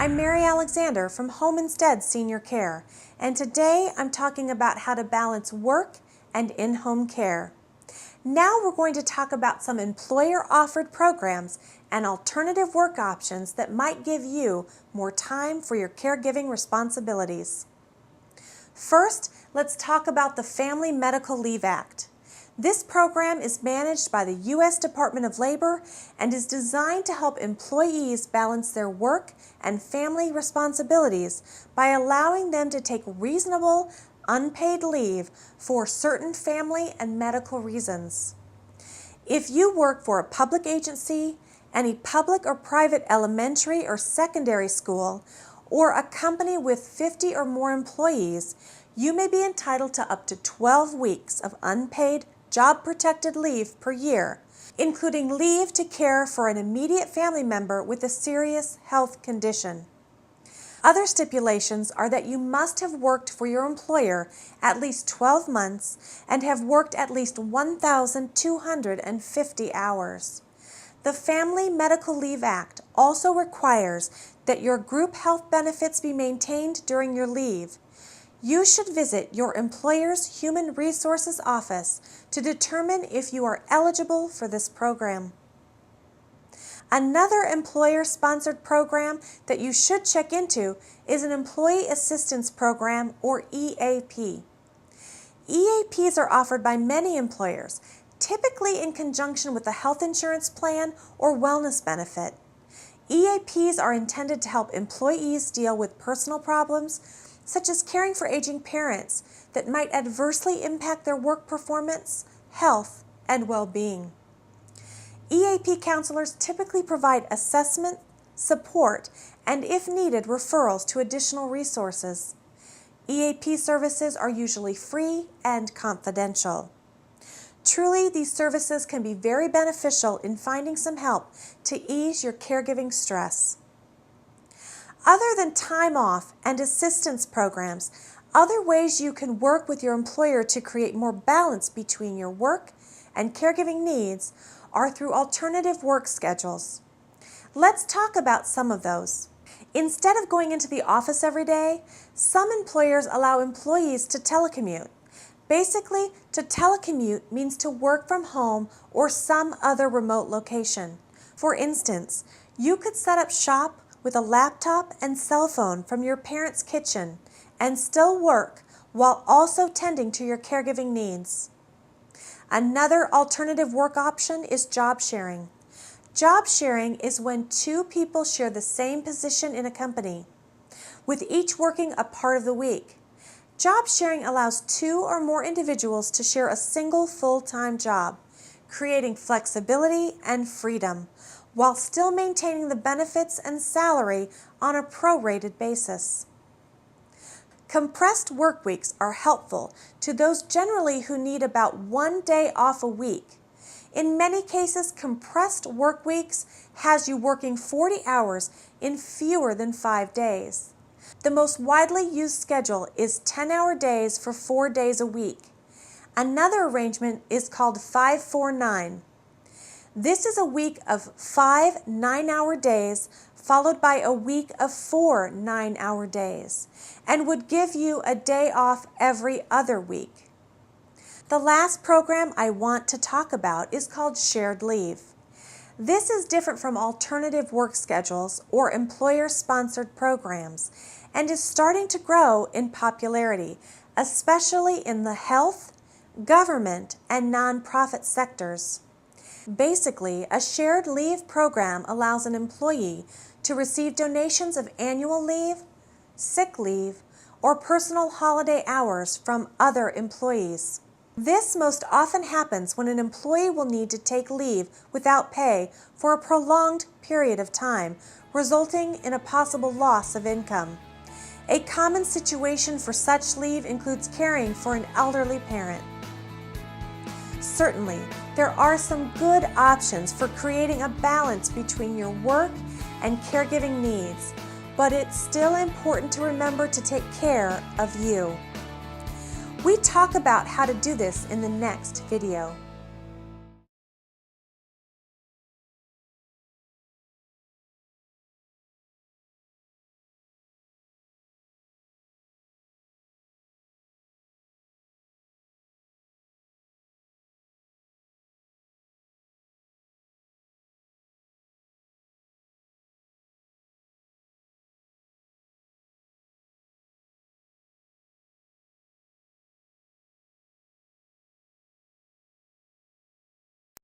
I'm Mary Alexander from Home Instead Senior Care, and today I'm talking about how to balance work and in-home care. Now we're going to talk about some employer-offered programs and alternative work options that might give you more time for your caregiving responsibilities. First, let's talk about the Family Medical Leave Act. This program is managed by the U.S. Department of Labor and is designed to help employees balance their work and family responsibilities by allowing them to take reasonable, unpaid leave for certain family and medical reasons. If you work for a public agency, any public or private elementary or secondary school, or a company with 50 or more employees, you may be entitled to up to 12 weeks of unpaid job-protected leave per year, including leave to care for an immediate family member with a serious health condition. Other stipulations are that you must have worked for your employer at least 12 months and have worked at least 1,250 hours. The Family Medical Leave Act also requires that your group health benefits be maintained during your leave. You should visit your employer's Human Resources office to determine if you are eligible for this program. Another employer-sponsored program that you should check into is an Employee Assistance Program, or EAP. EAPs are offered by many employers, typically in conjunction with a health insurance plan or wellness benefit. EAPs are intended to help employees deal with personal problems, such as caring for aging parents that might adversely impact their work performance, health, and well-being. EAP counselors typically provide assessment, support, and if needed, referrals to additional resources. EAP services are usually free and confidential. Truly, these services can be very beneficial in finding some help to ease your caregiving stress. Other than time off and assistance programs, other ways you can work with your employer to create more balance between your work and caregiving needs are through alternative work schedules. Let's talk about some of those. Instead of going into the office every day, some employers allow employees to telecommute. Basically, to telecommute means to work from home or some other remote location. For instance, you could set up shop with a laptop and cell phone from your parents' kitchen and still work while also tending to your caregiving needs. Another alternative work option is job sharing. Job sharing is when two people share the same position in a company, with each working a part of the week. Job sharing allows two or more individuals to share a single full-time job, creating flexibility and freedom, while still maintaining the benefits and salary on a prorated basis. Compressed work weeks are helpful to those generally who need about 1 day off a week. In many cases, compressed work weeks has you working 40 hours in fewer than 5 days. The most widely used schedule is 10-hour days for 4 days a week. Another arrangement is called 5-4-9. This is a week of 5 9-hour days followed by a week of 4 9-hour days and would give you a day off every other week. The last program I want to talk about is called shared leave. This is different from alternative work schedules or employer-sponsored programs and is starting to grow in popularity, especially in the health, government, and nonprofit sectors. Basically, a shared leave program allows an employee to receive donations of annual leave, sick leave, or personal holiday hours from other employees. This most often happens when an employee will need to take leave without pay for a prolonged period of time, resulting in a possible loss of income. A common situation for such leave includes caring for an elderly parent. Certainly, there are some good options for creating a balance between your work and caregiving needs, but it's still important to remember to take care of you. We talk about how to do this in the next video.